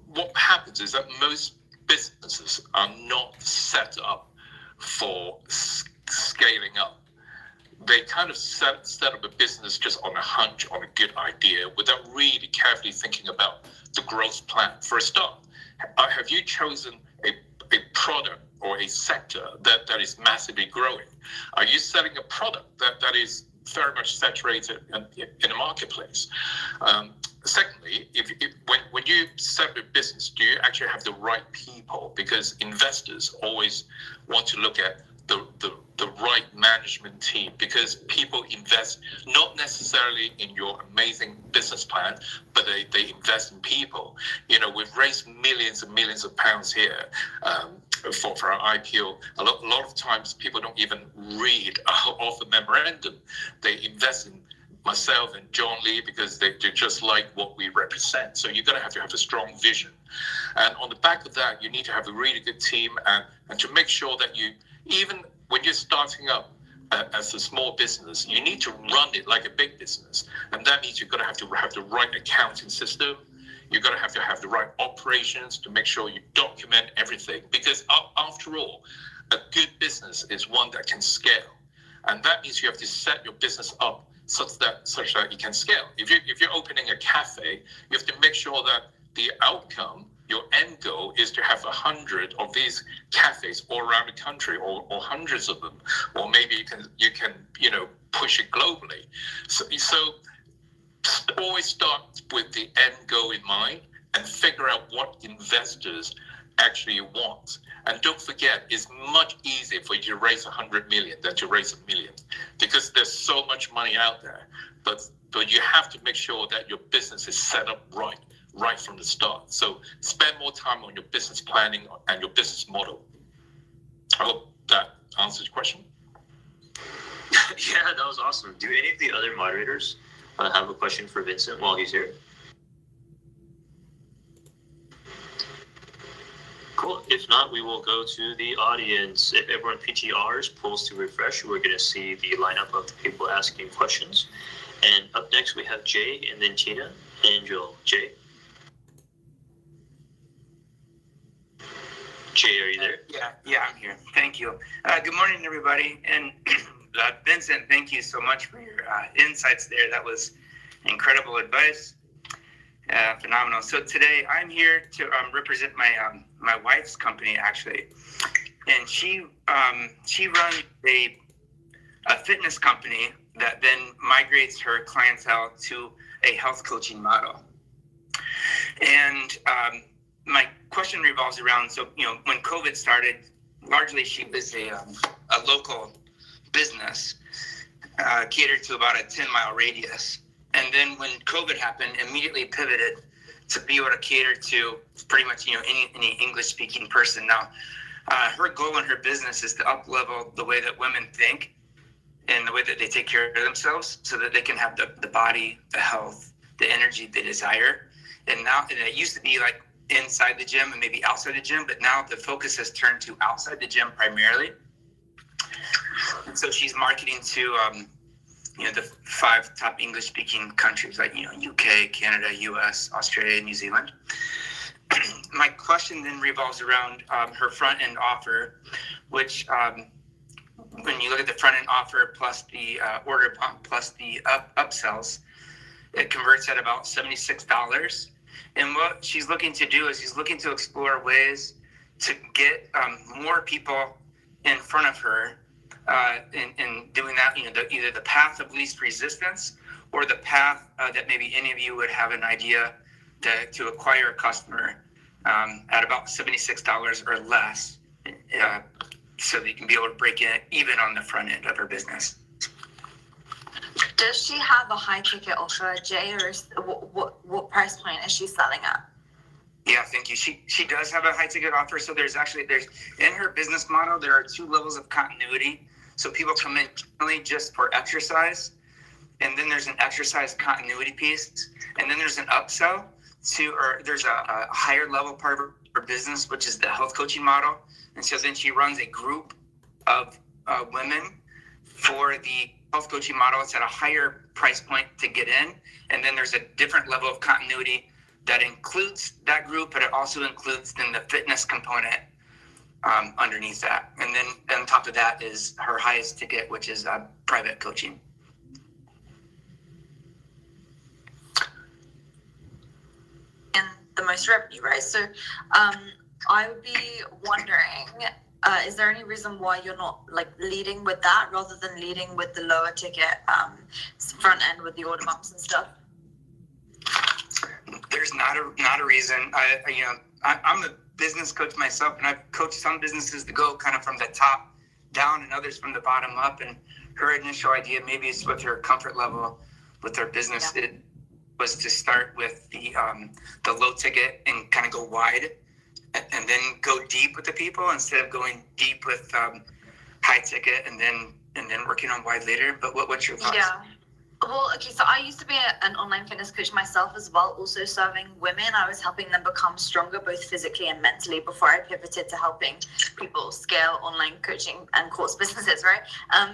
what happens is that most businesses are not set up for scaling up. They kind of set up a business just on a hunch, on a good idea, without really carefully thinking about the growth plan. For a start, have you chosen a product or a sector that is massively growing? Are you selling a product that is very much saturated in the marketplace? Secondly, when you set up a business, do you actually have the right people? Because investors always want to look at the right management team, because people invest not necessarily in your amazing business plan, but they invest in people. We've raised millions and millions of pounds here for our IPO. A lot of times people don't even read our offer memorandum. They invest in myself and John Lee because they just like what we represent. So you're going to have a strong vision. And on the back of that, you need to have a really good team and to make sure that you, even when you're starting up as a small business, you need to run it like a big business. And that means you're going to have the right accounting system. You're going to have the right operations to make sure you document everything. Because after all, a good business is one that can scale. And that means you have to set your business up such that you can scale. If you're opening a cafe, you have to make sure that the outcome, your end goal, is to have 100 of these cafes all around the country, or hundreds of them, or maybe you can push it globally. So always start with the end goal in mind and figure out what investors actually want. And don't forget, it's much easier for you to raise 100 million than to raise $1 million, because there's so much money out there. But you have to make sure that your business is set up right from the start. So spend more time on your business planning and your business model. I hope that answers your question. Yeah, that was awesome. Do any of the other moderators have a question for Vincent while he's here? Cool. If not, we will go to the audience. If everyone PTRs, pulls to refresh, we're going to see the lineup of the people asking questions. And up next, we have Jay, and then Tina, and Joel. Jay. Jay, are you there? Yeah, I'm here. Thank you. Good morning, everybody. And Vincent, thank you so much for your insights there. That was incredible advice. Phenomenal. So today I'm here to represent my wife's company, actually, and she runs a fitness company that then migrates her clientele to a health coaching model. And my question revolves around, so, when COVID started, largely she was a local business catered to about a 10-mile radius. And then when COVID happened, immediately pivoted to be able to cater to pretty much, any English-speaking person. Now, her goal in her business is to up-level the way that women think and the way that they take care of themselves so that they can have the body, the health, the energy they desire. And now, and it used to be like inside the gym and maybe outside the gym, but now the focus has turned to outside the gym primarily. And so she's marketing to, the 5 top English-speaking countries like, UK, Canada, US, Australia, New Zealand. My question then revolves around her front-end offer, which when you look at the front-end offer plus the order bump plus the upsells, it converts at about $76. And what she's looking to do is she's looking to explore ways to get more people in front of her in doing that, either the path of least resistance or the path that maybe any of you would have an idea to acquire a customer at about $76 or less, so that you can be able to break it even on the front end of her business. Does she have a high ticket offer, Jay, or what price point is she selling at? Yeah, thank you. She does have a high ticket offer. So there's in her business model, there are 2 levels of continuity. So people come in generally just for exercise, and then there's an exercise continuity piece, and then there's an upsell or there's a higher level part of her business, which is the health coaching model. And so then she runs a group of women for the health coaching model. It's at a higher price point to get in. And then there's a different level of continuity that includes that group, but it also includes then the fitness component underneath that. And then on top of that is her highest ticket, which is private coaching. And the most revenue, right? So I would be wondering, is there any reason why you're not leading with that rather than leading with the lower ticket front end with the order bumps and stuff? There's not a reason. I'm a business coach myself, and I've coached some businesses to go kind of from the top down and others from the bottom up. And her initial idea, maybe it's with her comfort level with her business, it was to start with the low ticket and kind of go wide, and then go deep with the people instead of going deep with high ticket and then working on wide later. But what's your thoughts? Yeah. Well, okay, so I used to be an online fitness coach myself as well, also serving women. I was helping them become stronger, both physically and mentally, before I pivoted to helping people scale online coaching and course businesses, right?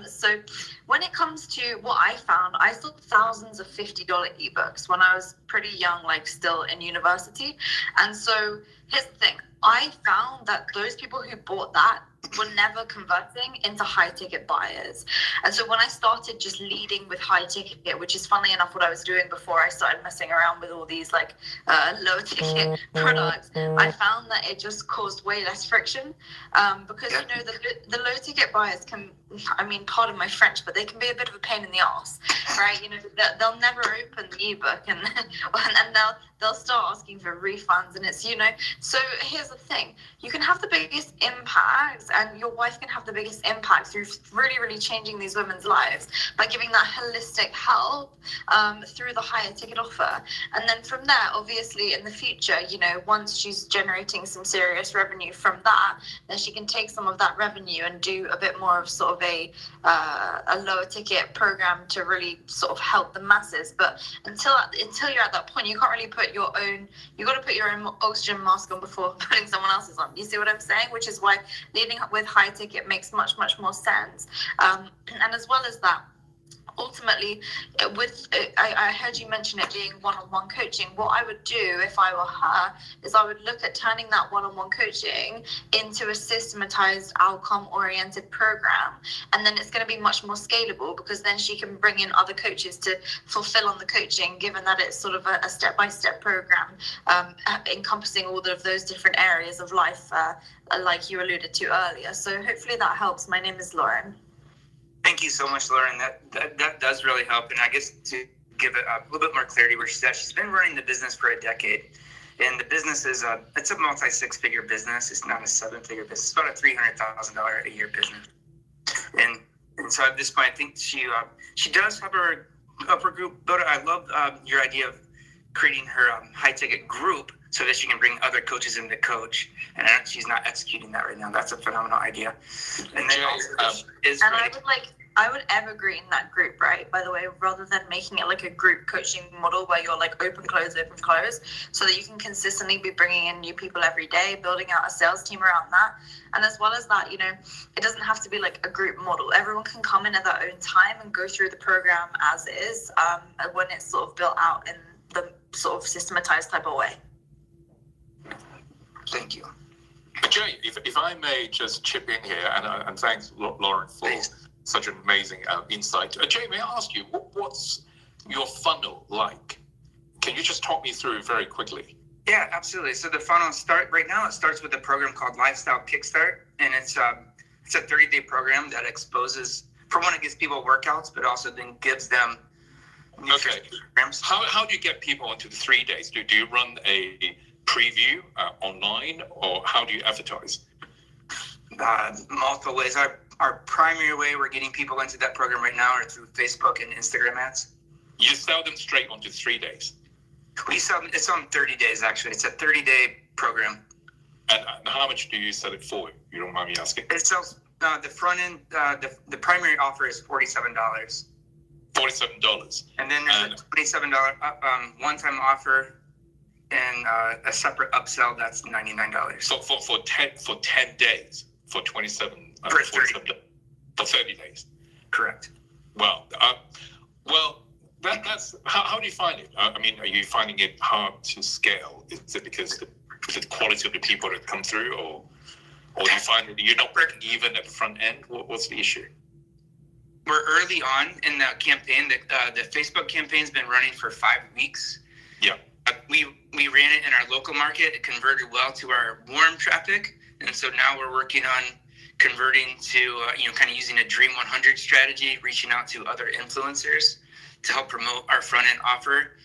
So when it comes to what I found, I sold thousands of $50 ebooks when I was pretty young, still in university. And so here's the thing. I found that those people who bought that were never converting into high ticket buyers. And so when I started just leading with high ticket, which is funnily enough what I was doing before I started messing around with all these low ticket products, I found that it just caused way less friction because the low ticket buyers can, pardon my French, but they can be a bit of a pain in the ass, right? They'll never open the ebook and they'll start asking for refunds, and it's so here's the thing. You can have the biggest impact, and your wife can have the biggest impact through really, really changing these women's lives by giving that holistic help through the higher ticket offer. And then from there, obviously, in the future, once she's generating some serious revenue from that, then she can take some of that revenue and do a bit more of sort of a lower ticket program to really sort of help the masses. But until you're at that point, you can't really put your own, you got to put your own oxygen mask on before putting someone else's on. You see what I'm saying? Which is why leading with high ticket makes much, much more sense. And as well as that, ultimately, I heard you mention it being one-on-one coaching. What I would do if I were her is I would look at turning that one-on-one coaching into a systematized, outcome-oriented program, and then it's going to be much more scalable because then she can bring in other coaches to fulfill on the coaching, given that it's sort of a step-by-step program encompassing all of those different areas of life, like you alluded to earlier. So hopefully that helps. My name is Lauren. Thank you so much, Lauren. That does really help. And I guess to give it a little bit more clarity where she's at, she's been running the business for a decade. And the business is it's a multi-six-figure business. It's not a seven-figure business. It's about a $300,000 a year business. And so at this point, I think she does have her upper group. But I love your idea of creating her high-ticket group so that she can bring other coaches in to coach. And she's not executing that right now. That's a phenomenal idea. And then I would evergreen that group, right? By the way, rather than making it like a group coaching model where you're like open, close, so that you can consistently be bringing in new people every day, building out a sales team around that. And as well as that, you know, it doesn't have to be like a group model. Everyone can come in at their own time and go through the program as is, when it's sort of built out in the sort of systematized type of way. Thank you. Jay, if I may just chip in here, and thanks, Lauren, for such an amazing insight. Jay, may I ask you, what's your funnel like? Can you just talk me through very quickly? Yeah, absolutely. So the funnel starts with a program called Lifestyle Kickstart, and it's a 30-day program that exposes, for one, it gives people workouts, but also then gives them programs. How do you get people into the 3 days? Do you run a preview online, or how do you advertise? Multiple ways. Our primary way we're getting people into that program right now are through Facebook and Instagram ads. You sell them straight onto 3 days? We sell them, it's on 30 days actually. It's a 30-day program. And how much do you sell it for, if you don't mind me asking? It sells, the front end, the primary offer is $47. $47. And then there's a $27 one-time offer, and a separate upsell that's $99. So for 10 days, for 27, for 30 days. Correct. Wow. That's how do you find it? I mean, are you finding it hard to scale? Is it because the quality of the people that come through, or do you find that you're not breaking even at the front end? What's the issue? We're early on in the campaign. The Facebook campaign's been running for 5 weeks. Yeah. We ran it in our local market. It converted well to our warm traffic, and so now we're working on converting to kind of using a Dream 100 strategy, reaching out to other influencers to help promote our front end offer,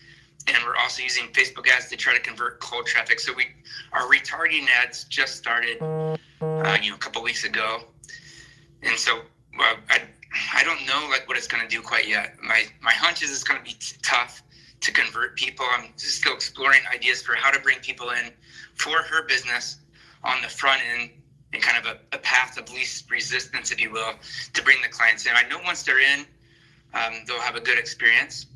and we're also using Facebook ads to try to convert cold traffic. So our retargeting ads just started, a couple weeks ago, and so I don't know like what it's going to do quite yet. My hunch is it's going to be tough to convert people. I'm just still exploring ideas for how to bring people in for her business on the front end, and kind of a path of least resistance, if you will, to bring the clients in. I know once they're in, they'll have a good experience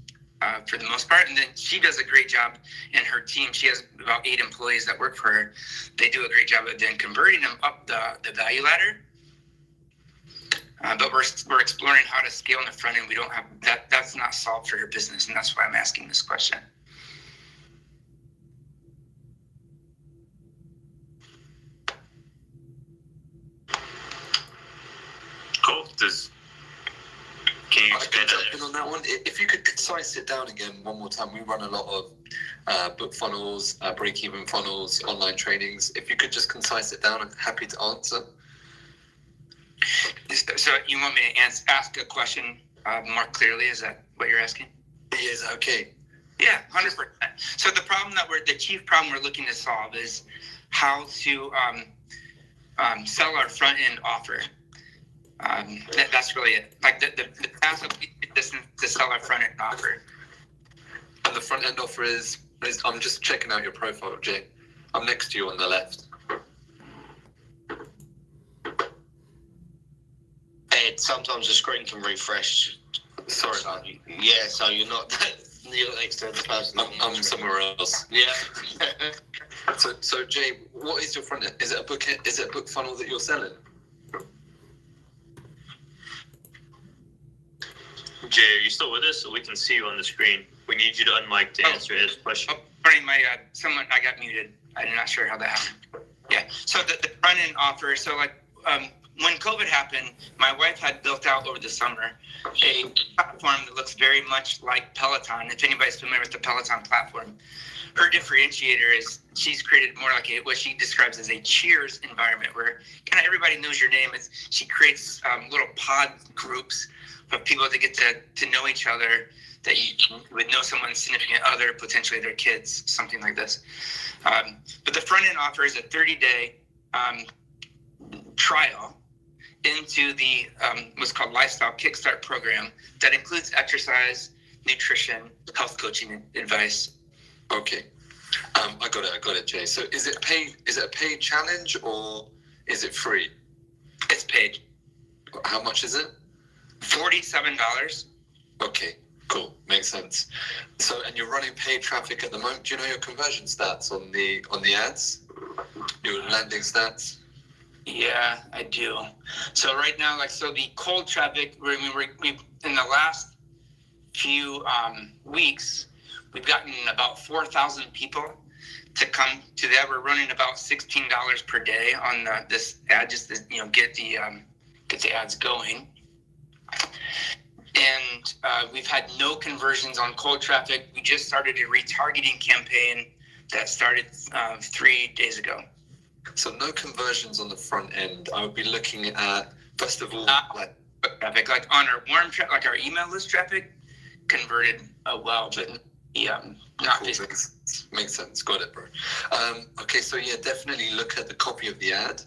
for the most part. And then she does a great job in her team. She has about 8 employees that work for her. They do a great job of then converting them up the value ladder. But we're exploring how to scale in the front end. We don't have that. That's not solved for her business, and that's why I'm asking this question. Cool. Can you expand on that one? If you could concise it down again one more time. We run a lot of book funnels, break-even funnels, online trainings. If you could just concise it down, I'm happy to answer. So you want me to ask a question more clearly? Is that what you're asking? Yes. Okay. Yeah, 100%. So the chief problem we're looking to solve is how to sell our front end offer. That's really it. Like the path of distance to sell our front end offer. And the front end offer is I'm just checking out your profile, Jay. I'm next to you on the left. Ed, sometimes the screen can refresh. Sorry. So, yeah, so you're not next to the person. I'm somewhere else. Yeah. So Jay, what is your front end? Is it a book funnel that you're selling? Jay, are you still with us? So we can see you on the screen. We need you to unmic to answer his question. Sorry, I got muted. I'm not sure how that happened. Yeah. So the front end offer. So when COVID happened, my wife had built out over the summer a platform that looks very much like Peloton. If anybody's familiar with the Peloton platform, her differentiator is she's created more like what she describes as a cheers environment where kind of everybody knows your name. She creates little pod groups of people that get to know each other, that you would know someone's significant other, potentially their kids, something like this. But the front end offer is a 30-day trial into the what's called Lifestyle Kickstart program that includes exercise, nutrition, health coaching advice. Okay. I got it, Jay. So is it a paid challenge or is it free? It's paid. How much is it? $47. Okay, cool. Makes sense. So, and you're running paid traffic at the moment. Do you know your conversion stats on the ads? Your landing stats? Yeah, I do. So right now, the cold traffic, we in the last few weeks, we've gotten about 4,000 people to come to that. We're running about $16 per day on this ad, just to get the ads going. And we've had no conversions on cold traffic. We just started a retargeting campaign that started 3 days ago. So no conversions on the front end. I would be looking at, first of all, traffic, like on our warm traffic, like our email list traffic, converted well, but not cool. Makes sense. Got it, bro. Okay, so yeah, definitely look at the copy of the ad.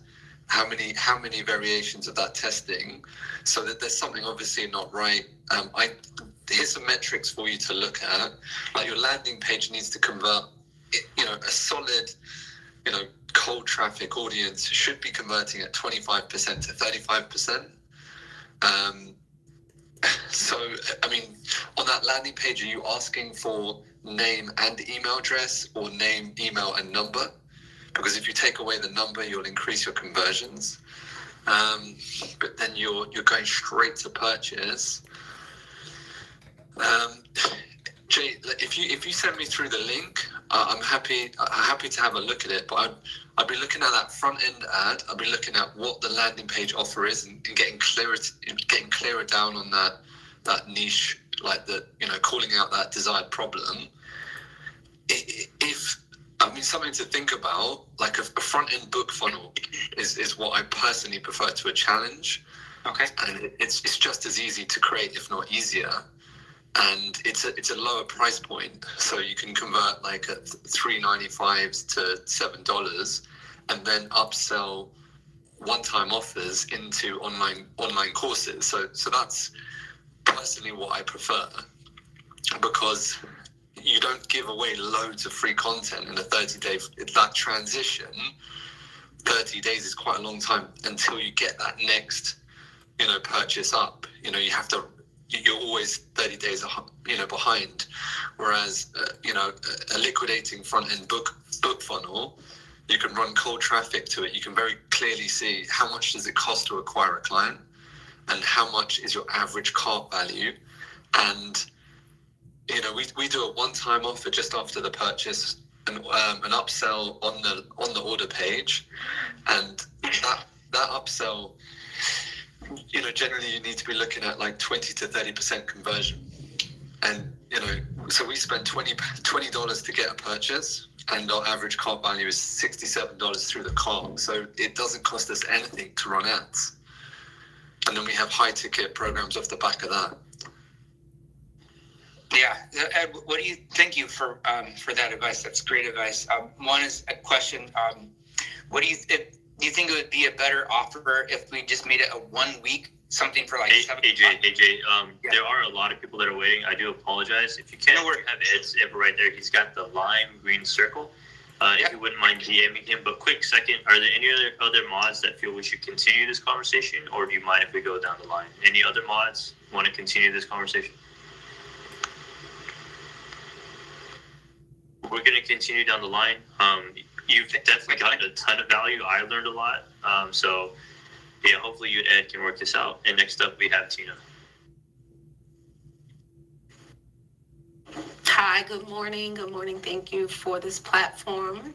How many variations of that testing, so that there's something obviously not right. Here's some metrics for you to look at. Like your landing page needs to convert. A solid, cold traffic audience should be converting at 25% to 35%. So, I mean, on that landing page, are you asking for name and email address, or name, email, and number? Because if you take away the number, you'll increase your conversions. But then you're going straight to purchase. Jay, if you send me through the link, I'm happy to have a look at it. But I'd be looking at that front end ad. I'd be looking at what the landing page offer is, and getting clearer down on that niche, calling out that desired problem. Something to think about, like a front end book funnel is what I personally prefer to a challenge. Okay. And it's just as easy to create, if not easier. And it's a lower price point, so you can convert like at $3.95 to $7, and then upsell one-time offers into online courses. So that's personally what I prefer, because you don't give away loads of free content in a 30-day. That transition, 30 days is quite a long time until you get that next, purchase up. You're always 30 days, behind. Whereas, a liquidating front-end book funnel, you can run cold traffic to it. You can very clearly see how much does it cost to acquire a client, and how much is your average cart value. And, we do a one-time offer just after the purchase, and an upsell on the order page, and that upsell, generally you need to be looking at like 20 to 30% conversion. And, so we spend $20 to get a purchase, and our average cart value is $67 through the cart. So it doesn't cost us anything to run ads. And then we have high ticket programs off the back of that. Yeah, Ed, thank you for that advice. That's great advice. One is a question. Do you think it would be a better offer if we just made it a 1 week, something for like AJ, there are a lot of people that are waiting. I do apologize. If you can't have Ed's ever right there, he's got the lime green circle. If you wouldn't mind DMing him. But quick second, are there any other mods that feel we should continue this conversation, or do you mind if we go down the line? Any other mods want to continue this conversation? We're going to continue down the line. You've definitely gotten a ton of value. I learned a lot. So, yeah, hopefully you and Ed can work this out. And next up, we have Tina. Hi, good morning. Good morning. Thank you for this platform.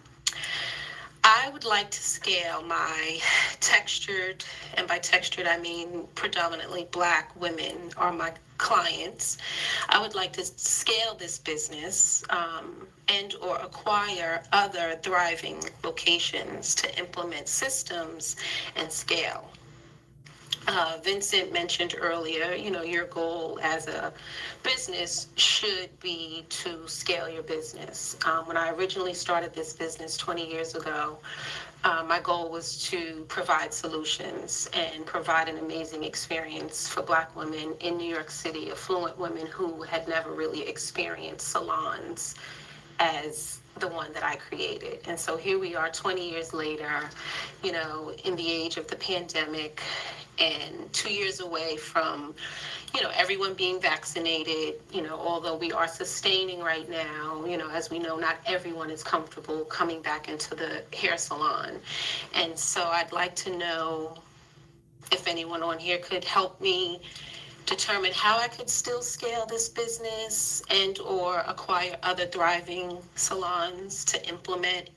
I would like to scale my textured, and by textured I mean predominantly Black women are my clients. I would like to scale this business and or acquire other thriving locations to implement systems and scale. Vincent mentioned earlier, your goal as a business should be to scale your business. When I originally started this business 20 years ago, my goal was to provide solutions and provide an amazing experience for Black women in New York City, affluent women who had never really experienced salons as the one that I created. And so here we are 20 years later, in the age of the pandemic and 2 years away from, everyone being vaccinated, although we are sustaining right now, as we know, not everyone is comfortable coming back into the hair salon. And so I'd like to know if anyone on here could help me determine how I could still scale this business and or acquire other thriving salons to implement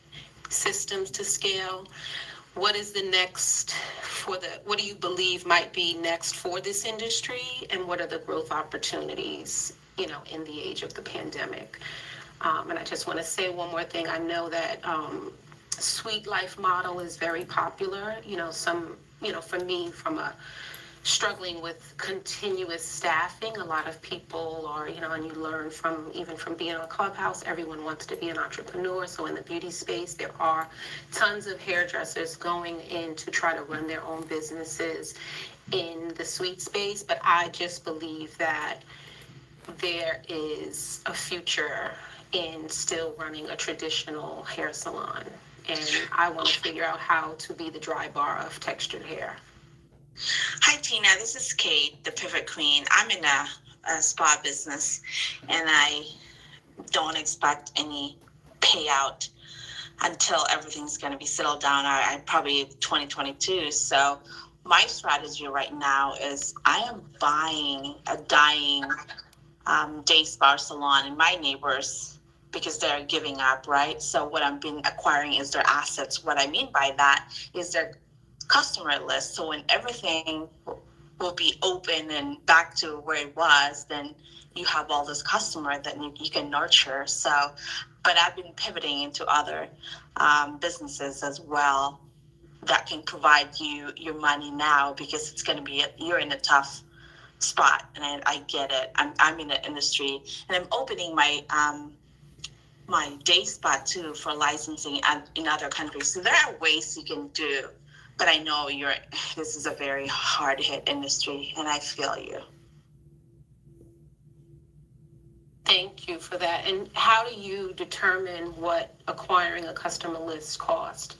systems to scale. What is the next what do you believe might be next for this industry, and what are the growth opportunities, in the age of the pandemic? And I just want to say one more thing. I know that Sweet Life model is very popular. For me, from a struggling with continuous staffing, a lot of people are, and you learn from being on Clubhouse, everyone wants to be an entrepreneur. So in the beauty space, there are tons of hairdressers going in to try to run their own businesses in the sweet space. But I just believe that there is a future in still running a traditional hair salon. And I want to figure out how to be the dry bar of textured hair. Hi, Tina. This is Kate, the Pivot Queen. I'm in a spa business, and I don't expect any payout until everything's going to be settled down. I probably 2022. So my strategy right now is I am buying a dying day spa salon in my neighbors because they're giving up, right? So what I'm acquiring is their assets. What I mean by that is their customer list. So when everything will be open and back to where it was, then you have all this customer that you can nurture. So, but I've been pivoting into other businesses as well that can provide you your money now, because it's going to be you're in a tough spot, and I get it. I'm in the industry, and I'm opening my my day spa too for licensing in other countries. So there are ways you can do. But I know this is a very hard hit industry, and I feel you. Thank you for that. And how do you determine what acquiring a customer list cost?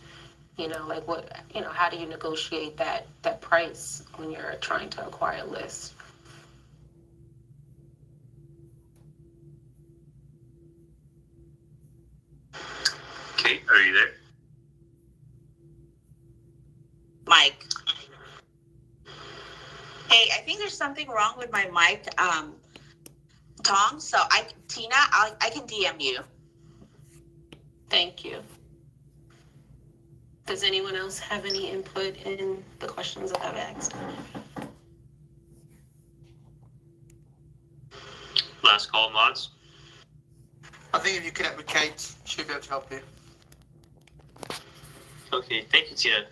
How do you negotiate that price when you're trying to acquire a list? Kate, are you there? Mike. Hey, I think there's something wrong with my mic, Tom. So Tina, I can DM you. Thank you. Does anyone else have any input in the questions that I've asked? Last call, mods. I think if you connect with Kate, she'll be able to help you. Okay, thank you, Tina.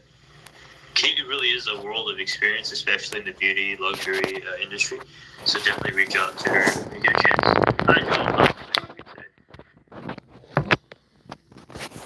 Kate really is a world of experience, especially in the beauty luxury industry. So definitely reach out to her when you get a chance. Hi, Joel.